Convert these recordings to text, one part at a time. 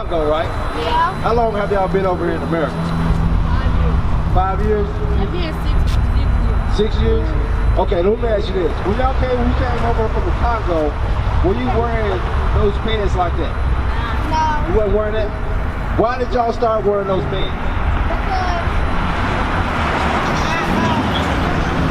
Congo, right? Yeah. How long have y'all been over here in America? 5 years. 5 years? I've been 6 years. 6 years? Okay, let me ask you this. When you came over from the Congo, were you wearing those pants like that? No. You weren't wearing that? Why did y'all start wearing those pants?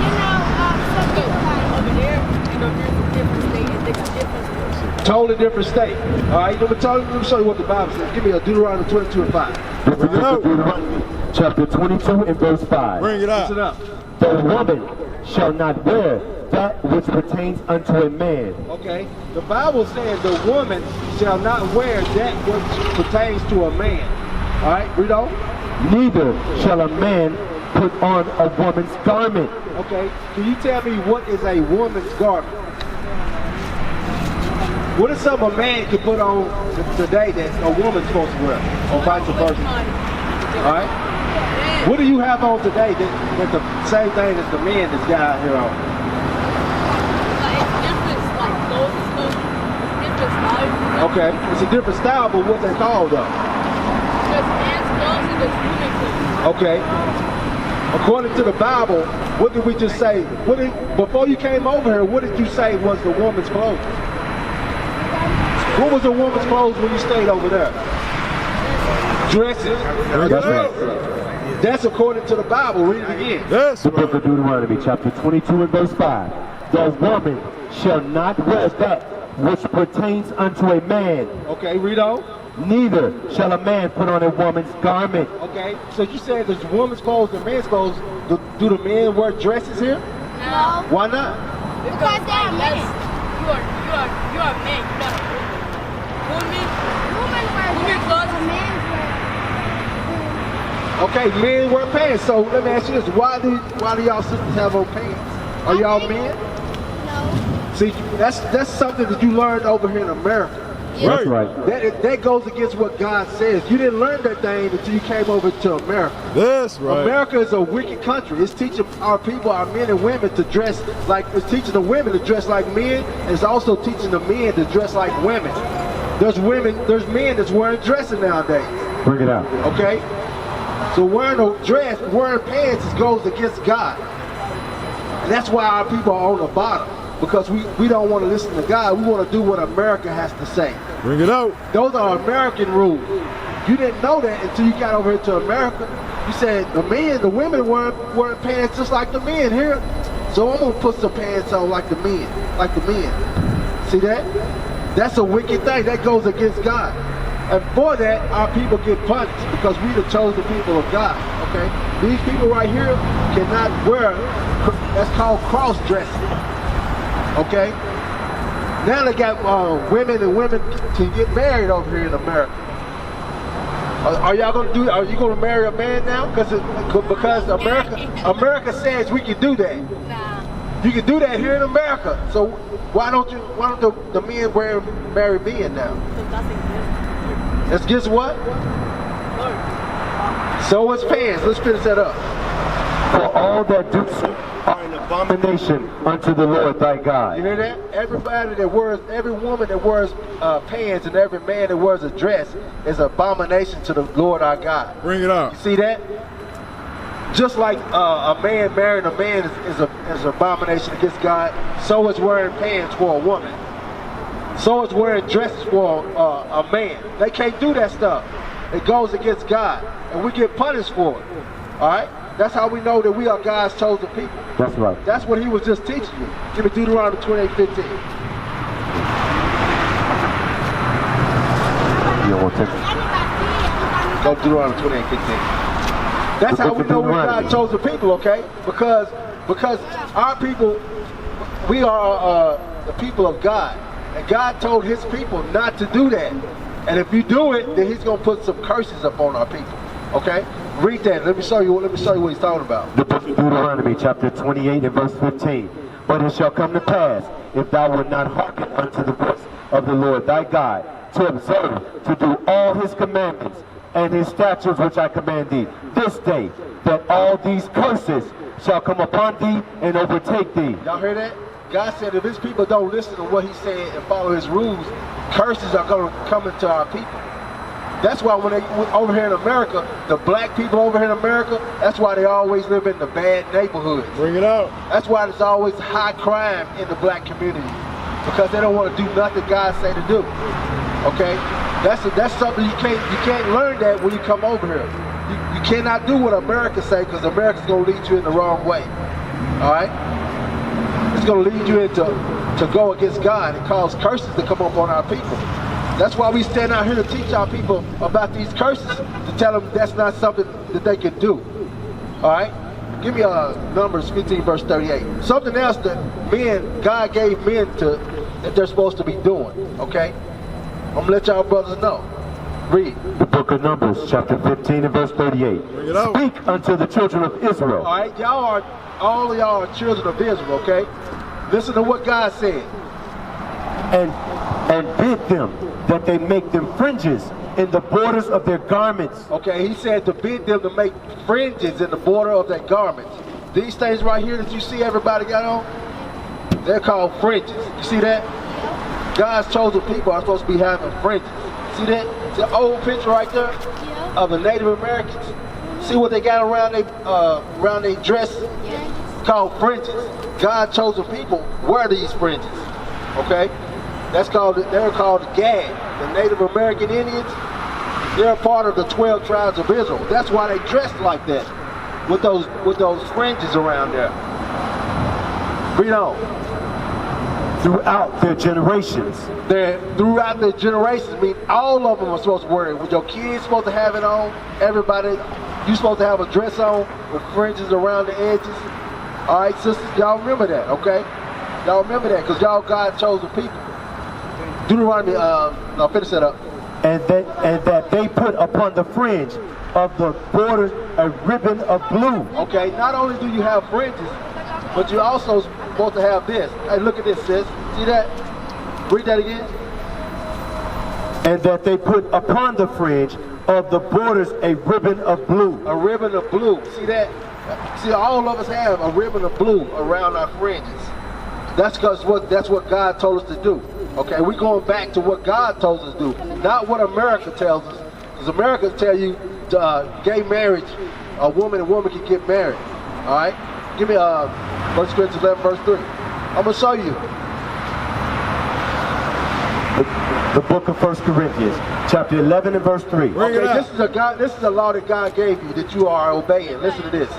Because, some people like over there, there's a different state and they got different. Totally different state. All right, let me show you what the Bible says. Give me a Deuteronomy 22 and 5. Bring it out. Deuteronomy chapter 22 and verse 5. Bring it out. Listen up. The woman shall not wear that which pertains unto a man. Okay, the Bible says the woman shall not wear that which pertains to a man. All right, read on. Neither shall a man put on a woman's garment. Okay, can you tell me what is a woman's garment? What is something a man can put on today that a woman's supposed to wear, or vice versa? All right. What do you have on today that's the same thing as the men that's got out here on? Okay, it's a different style, but what they call though? There's men's clothes and there's women's clothes. Okay. According to the Bible, what did we just say? Before you came over here, what did you say was the woman's clothes? What was the woman's clothes when you stayed over there? Dresses. That's right. That's according to the Bible. Read it again. That's The book of Deuteronomy chapter 22 and verse 5. The woman shall not wear that which pertains unto a man. Okay, read on. Neither shall a man put on a woman's garment. Okay, so you said there's woman's clothes and men's clothes. Do the men wear dresses here? No. Why not? Because they're men. You are a man. You're not a woman. Women wear clothes and men wear. Okay, men wear pants. So let me ask you this: Why do y'all sisters have on pants? Are y'all men? No. See, that's something that you learned over here in America. That's right. That goes against what God says. You didn't learn that thing until you came over to America. That's right. America is a wicked country. It's teaching our people, our men and women, to dress like. It's teaching the women to dress like men. And it's also teaching the men to dress like women. There's men that's wearing dresses nowadays. Bring it out. Okay. So wearing a dress, wearing pants, goes against God. And that's why our people are on the bottom. Because we don't want to listen to God. We want to do what America has to say. Bring it out. Those are American rules. You didn't know that until you got over here to America. You said the women wearing pants just like the men here. So I'm going to put some pants on like the men. See that? That's a wicked thing. That goes against God. And for that, our people get punished because we the chosen people of God. Okay? These people right here cannot wear, that's called cross-dressing. Okay? Now they got women to get married over here in America. Are y'all gonna do? Are you gonna marry a man now? Because America says we can do that. Nah. You can do that here in America. So why don't the men marry men now? Let's guess what? So it's pants. Let's finish that up. For all that do so are an abomination unto the Lord thy God. You hear that? Every woman that wears pants and every man that wears a dress is an abomination to the Lord our God. Bring it out. You see that? Just like a man marrying a man is an abomination against God, so is wearing pants for a woman. So is wearing dresses for a man. They can't do that stuff. It goes against God, and we get punished for it. All right? That's how we know that we are God's chosen people. That's right. That's what he was just teaching you. Give me Deuteronomy 28:15. You don't want to take it? Go Deuteronomy 28:15. That's how we know we're God's chosen people, okay? Because our people, we are the people of God. And God told his people not to do that. And if you do it, then he's going to put some curses upon our people. Okay? Read that. Let me show you what he's talking about. The book of Deuteronomy chapter 28 and verse 15. But it shall come to pass, if thou wilt not hearken unto the voice of the Lord thy God, to observe, to do all his commandments and his statutes which I command thee this day, that all these curses shall come upon thee and overtake thee. Y'all hear that? God said if his people don't listen to what he said and follow his rules, curses are going to come into our people. That's why when they over here in America, the black people over here in America, that's why they always live in the bad neighborhoods. Bring it out. That's why there's always high crime in the black community, because they don't want to do nothing God say to do. Okay, that's something you can't learn that when you come over here. You cannot do what America say, because America's gonna lead you in the wrong way. All right, it's gonna lead you into to go against God and cause curses to come up on our people. That's why we stand out here to teach our people about these curses, to tell them that's not something that they can do. All right? Give me Numbers 15 verse 38. Something else that God gave men that they're supposed to be doing. Okay? I'm going to let y'all brothers know. Read. The book of Numbers, chapter 15 and verse 38. Bring it out. Speak unto the children of Israel. All right? All of y'all are children of Israel, okay? Listen to what God said. And bid them that they make them fringes in the borders of their garments. Okay, he said to bid them to make fringes in the border of their garments. These things right here that you see everybody got on, they're called fringes. You see that? God's chosen people are supposed to be having fringes. See that? It's an old picture right there of the Native Americans. See what they got around their dress? It's called fringes. God chosen people wear these fringes. Okay? They're called the Gad, the Native American Indians. They're part of the 12 tribes of Israel. That's why they dressed like that, with those fringes around there. Read on. Throughout their generations. Throughout their generations, mean all of them are supposed to wear it. With your kids supposed to have it on, everybody, you supposed to have a dress on with fringes around the edges. All right, sisters, y'all remember that, okay? Y'all remember that, because y'all God chosen people. Deuteronomy, no, finish that up. And that they put upon the fringe of the borders a ribbon of blue. Okay, not only do you have fringes, but you're also supposed to have this. Hey, look at this, sis. See that? Read that again. And that they put upon the fringe of the borders a ribbon of blue. A ribbon of blue. See that? See, all of us have a ribbon of blue around our fringes. That's what God told us to do. Okay, we're going back to what God told us to do, not what America tells us. Because America tell you gay marriage, a woman can get married. All right, give me 1 Corinthians 11 verse 3. I'm gonna show you. The book of 1 Corinthians, chapter 11 and verse 3. Okay, this is a law that God gave you that you are obeying. Listen to this.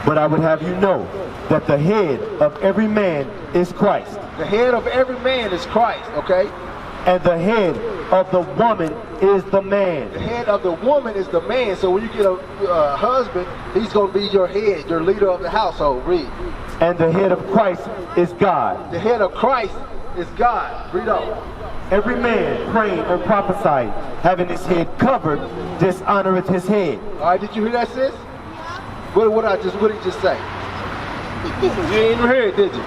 But I would have you know that the head of every man is Christ. The head of every man is Christ, okay? And the head of the woman is the man. The head of the woman is the man. So when you get a husband, he's going to be your head, your leader of the household. Read. And the head of Christ is God. The head of Christ is God. Read on. Every man praying and prophesying, having his head covered, dishonoreth his head. All right, did you hear that, sis? What did he just say? You didn't even hear it, did you?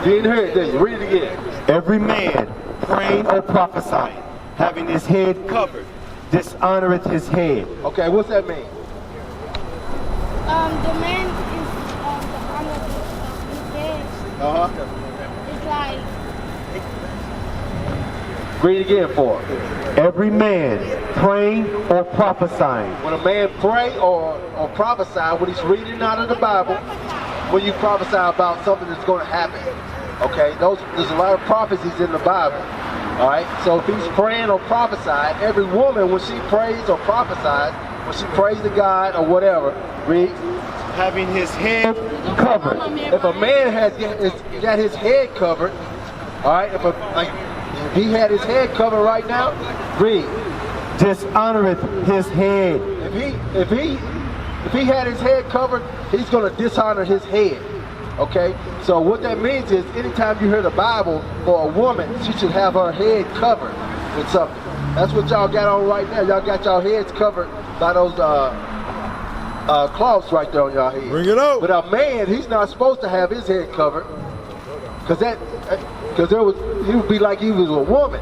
You didn't hear it, did you? Read it again. Every man praying or prophesying, having his head covered, dishonoreth his head. Okay, what's that mean? The man is on his head. It's like. Read it again for us. Every man praying or prophesying. When a man pray or prophesy, when he's reading out of the Bible, when you prophesy about something that's going to happen, okay? There's a lot of prophecies in the Bible, all right? So if he's praying or prophesying, every woman, when she prays or prophesies, when she prays to God or whatever, read. Having his head covered. If a man got his head covered, all right? If he had his head covered right now, read. Dishonoreth his head. If he had his head covered, he's going to dishonor his head. Okay? So what that means is anytime you hear the Bible for a woman, she should have her head covered with something. That's what y'all got on right now. Y'all got y'all heads covered by those cloths right there on y'all head. Bring it out. But a man, he's not supposed to have his head covered, because he would be like he was a woman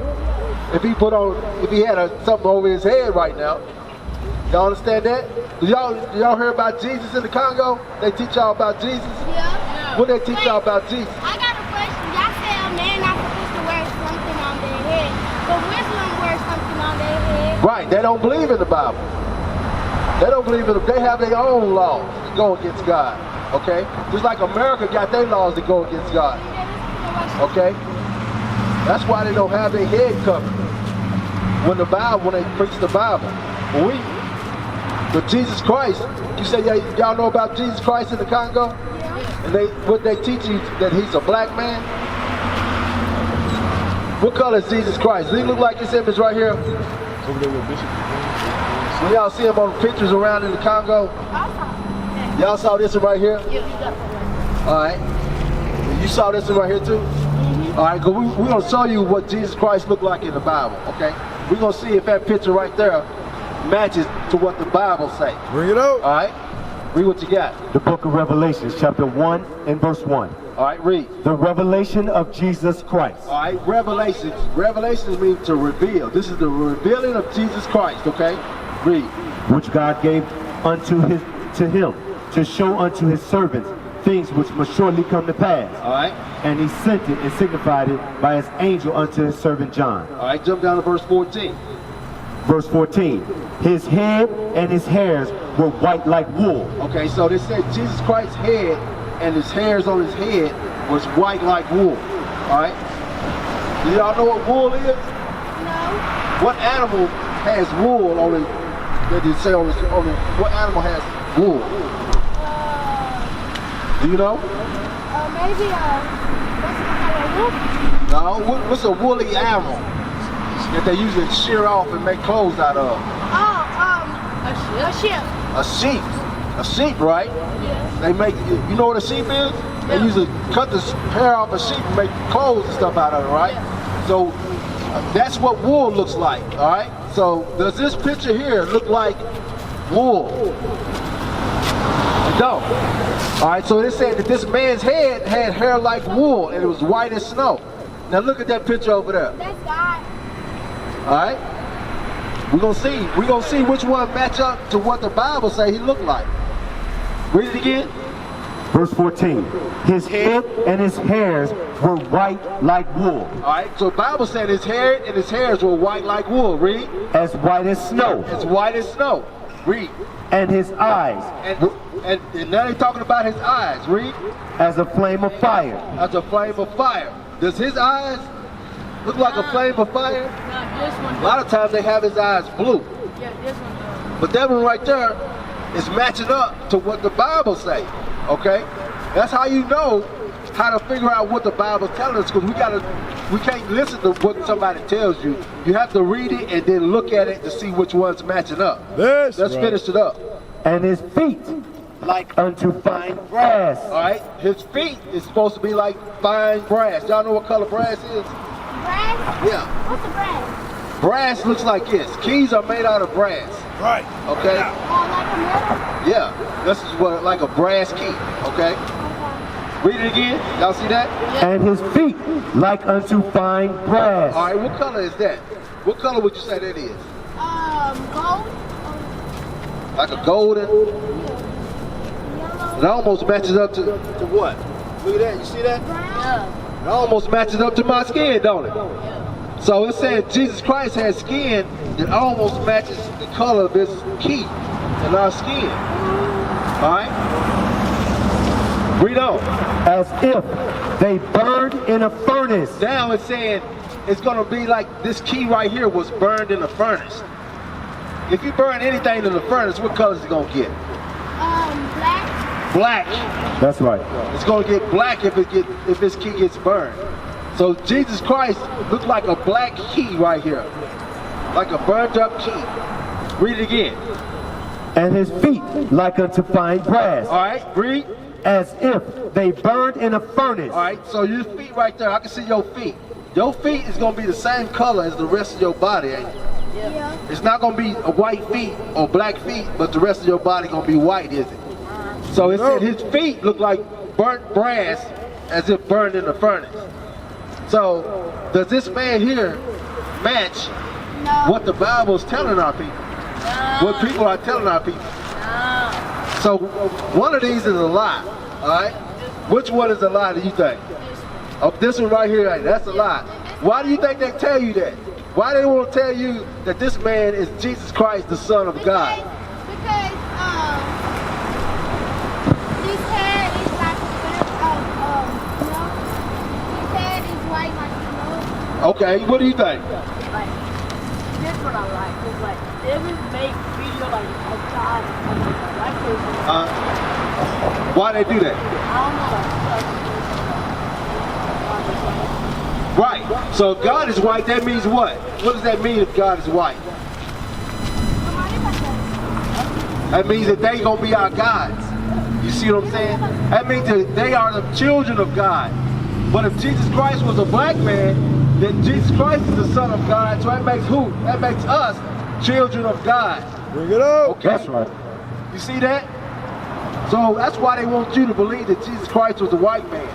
if he had something over his head right now. Y'all understand that? Do y'all hear about Jesus in the Congo? They teach y'all about Jesus? Yeah. What they teach y'all about Jesus? I got a question. Y'all say a man not supposed to wear something on their head, but Muslims wear something on their head. Right, they don't believe in the Bible. They don't believe in it. They have their own laws that go against God. Okay? Just like America got their laws that go against God. Okay? That's why they don't have their head covered when they preach the Bible. But Jesus Christ, you say y'all know about Jesus Christ in the Congo? And what they teach you that he's a black man? What color is Jesus Christ? Does he look like this image right here? Over there with Bishop. When y'all see him on the pictures around in the Congo? Y'all saw this one right here? Alright. You saw this one right here too? Alright, we're going to show you what Jesus Christ looked like in the Bible, okay? We're going to see if that picture right there matches to what the Bible say. Bring it out. Alright? Read what you got. The book of Revelations, chapter 1 and verse 1. Alright, read. The revelation of Jesus Christ. Alright, Revelations. Revelations means to reveal. This is the revealing of Jesus Christ, okay? Read. Which God gave to him to show unto his servants things which must surely come to pass. Alright. And he sent it and signified it by his angel unto his servant John. Alright, jump down to verse 14. Verse 14. His head and his hairs were white like wool. Okay, so they said Jesus Christ's head and his hairs on his head was white like wool. Alright? Do y'all know what wool is? No. What animal has wool on it? They did say on it. What animal has wool? Do you know? Maybe No. What's a woolly animal that they usually shear off and make clothes out of? a sheep. A sheep. A sheep, right? Yes. They make. You know what a sheep is? They usually cut the hair off a sheep and make clothes and stuff out of it, right? Yeah. So that's what wool looks like. All right. So does this picture here look like wool? It don't. All right. So it said that this man's head had hair like wool and it was white as snow. Now look at that picture over there. That's God. All right. We're gonna see which one match up to what the Bible say he looked like. Read it again. Verse 14. His head and his hairs were white like wool. All right. So the Bible said his hair and his hairs were white like wool. Read. As white as snow. As white as snow. Read. And his eyes. And now they're talking about his eyes. Read. As a flame of fire. As a flame of fire. Does his eyes look like a flame of fire? No, this one. A lot of times they have his eyes blue. Yeah, this one does. But that one right there is matching up to what the Bible say. Okay? That's how you know how to figure out what the Bible's telling us, because we can't listen to what somebody tells you. You have to read it and then look at it to see which one's matching up. Let's finish it up. And his feet like unto fine brass. All right? His feet is supposed to be like fine brass. Y'all know what color brass is? Brass? Yeah. What's the brass? Brass looks like this. Keys are made out of brass. Right. Okay? Like a metal? Yeah. This is what like a brass key. Okay? Read it again. Y'all see that? And his feet like unto fine brass. All right. What color is that? What color would you say that is? Gold? Like a golden? Yellow? It almost matches up to what? Look at that. You see that? Brown? It almost matches up to my skin, don't it? Yeah. So it said Jesus Christ has skin that almost matches the color of his key in our skin. Alright? Read on. As if they burned in a furnace. Now it's saying it's going to be like this key right here was burned in a furnace. If you burn anything in the furnace, what color is it going to get? Black? Black. That's right. It's going to get black if this key gets burned. So Jesus Christ looks like a black key right here. Like a burned up key. Read it again. And his feet like unto fine brass. Alright, read. As if they burned in a furnace. Alright, so your feet right there, I can see your feet. Your feet is going to be the same color as the rest of your body, ain't it? Yeah. It's not going to be a white feet or black feet, but the rest of your body going to be white, is it? So it said his feet look like burnt brass as if burned in a furnace. So, does this man here match what the Bible is telling our people? What people are telling our people? So, one of these is a lie, alright? Which one is a lie, do you think? Oh, this one right here, that's a lie. Why do you think they tell you that? Why they want to tell you that this man is Jesus Christ, the Son of God? Because his hair is like his hair is white like Okay, what do you think? Like, here's what I like. Is like, they would make video like a God and like a black person. Why they do that? I don't know. Right. So if God is white, that means what? What does that mean if God is white? That means that they gonna be our gods. You see what I'm saying? That means that they are the children of God. But if Jesus Christ was a black man, then Jesus Christ is the Son of God. So that makes who? That makes us children of God. Bring it up. Okay. That's right. You see that? So that's why they want you to believe that Jesus Christ was a white man.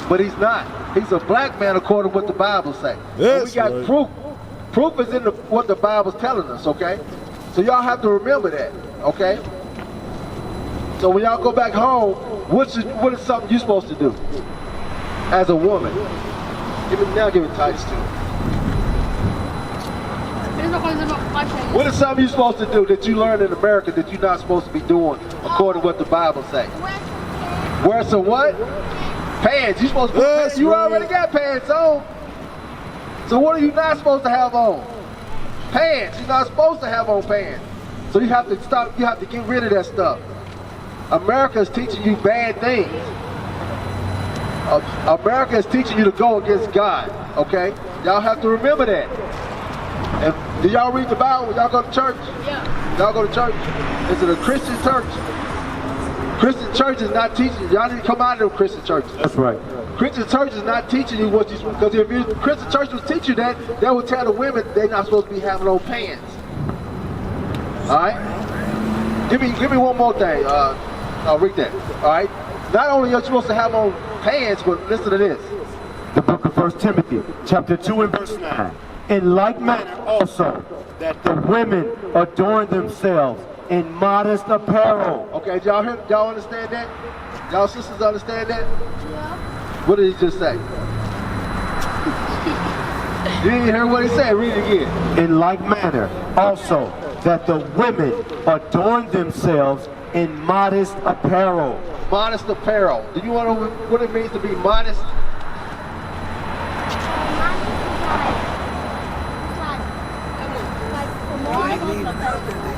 But he's not. He's a black man according to what the Bible says. Yes, we got right. proof. Proof is in what the Bible's telling us, okay? So y'all have to remember that, okay? So when y'all go back home, what is something you're supposed to do as a woman? Give it Titus 2. What is something you're supposed to do that you learned in America that you're not supposed to be doing according to what the Bible says? Wear some what? Pants. You're supposed to put pants. You already got pants on. So what are you not supposed to have on? Pants. You're not supposed to have on pants. So you have to stop. You have to get rid of that stuff. America is teaching you bad things. America is teaching you to go against God. Okay? Y'all have to remember that. And do y'all read the Bible when y'all go to church? Yeah. Y'all go to church? Is it a Christian church? Christian church is not teaching. Y'all need to come out of them Christian churches. That's right. Christian church is not teaching you what you, because if the Christian church was teaching you that, they would tell the women they're not supposed to be having on pants. All right? Give me one more thing. I'll read that. All right? Not only are you supposed to have on pants, but listen to this. The book of 1 Timothy, chapter 2 and verse 9. In like manner also, that the women adorn themselves in modest apparel. Okay, y'all understand that? Y'all sisters understand that? Yeah. What did he just say? You didn't hear what he said. Read it again. In like manner also, that the women adorn themselves in modest apparel. Modest apparel. Do you want to know what it means to be modest?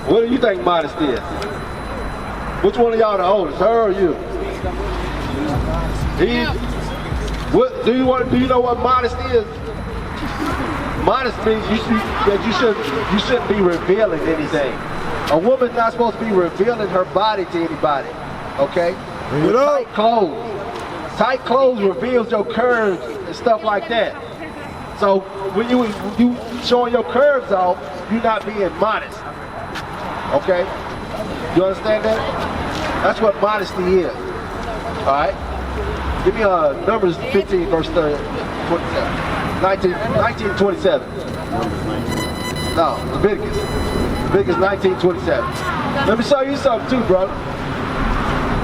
What do you think modest is? Which one of y'all the oldest, her or you? He? What do you know what modest is? Modest means you shouldn't be revealing anything. A woman's not supposed to be revealing her body to anybody. Okay? Bring it up. Tight clothes. Tight clothes reveals your curves and stuff like that. So when you showing your curves off, you're not being modest. Okay? You understand that? That's what modesty is. Alright? Give me Numbers 15 verse 27. 19:27. No, Leviticus. Leviticus 19:27. Let me show you something too, brother.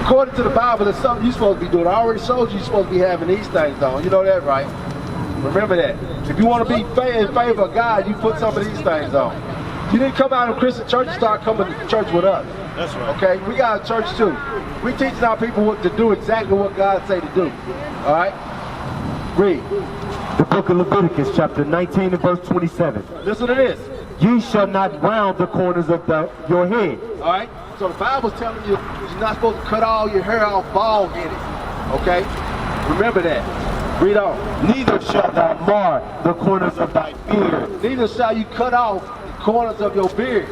According to the Bible, there's something you're supposed to be doing. I already showed you're supposed to be having these things on. You know that, right? Remember that. If you want to be in favor of God, you put some of these things on. You didn't come out of Christian church and start coming to church with us. That's right. Okay? We got a church too. We teaching our people what to do, exactly what God say to do. All right? Read. The book of Leviticus, chapter 19 and verse 27. Listen to this. Ye shall not round the corners of your head. All right? So the Bible's telling you you're not supposed to cut all your hair off bald-headed. Okay? Remember that. Read on. Neither shalt thou mar the corners of thy beard. Neither shall you cut off the corners of your beard.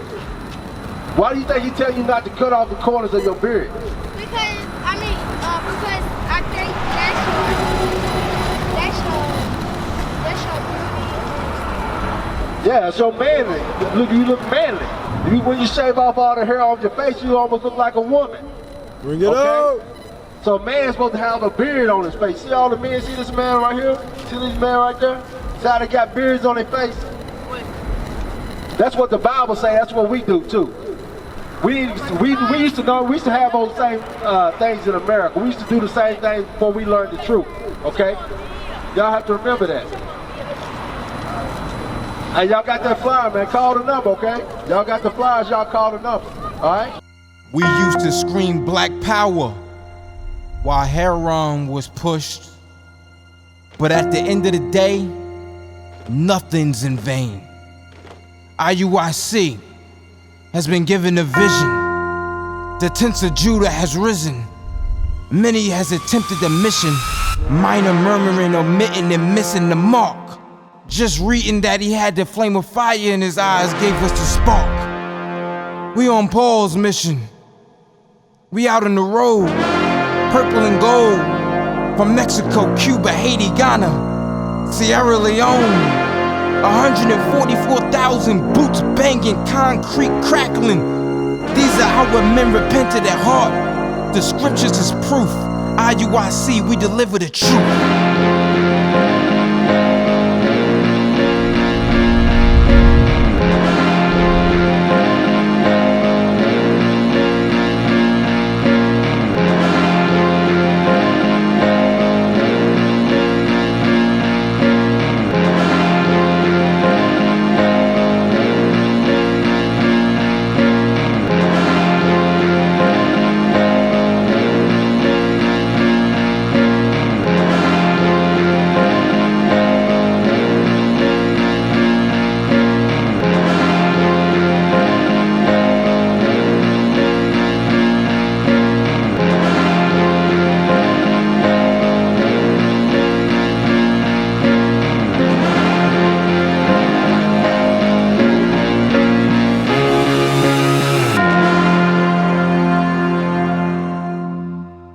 Why do you think he tell you not to cut off the corners of your beard? Because I think that's your Yeah, it's your manly. You look manly. When you shave off all the hair off your face, you almost look like a woman. Bring it up. So a man's supposed to have a beard on his face. See all the men? See this man right here? See this man right there? See how they got beards on their face? That's what the Bible says. That's what we do too. We used to know. We used to have those same things in America. We used to do the same thing before we learned the truth. Okay? Y'all have to remember that. Hey, y'all got that flyer, man. Call the number, okay? Y'all got the flyers, y'all call the number. All right? We used to scream black power while heroin was pushed. But at the end of the day, nothing's in vain. IUIC has been given a vision. The tents of Judah has risen. Many has attempted the mission. Minor murmuring, omitting, and missing the mark. Just reading that he had the flame of fire in his eyes gave us the spark. We on Paul's mission. We out on the road, purple and gold. From Mexico, Cuba, Haiti, Ghana, Sierra Leone. 144,000 boots banging, concrete crackling. These are our men repented at heart. The scriptures is proof. IUIC, we deliver the truth.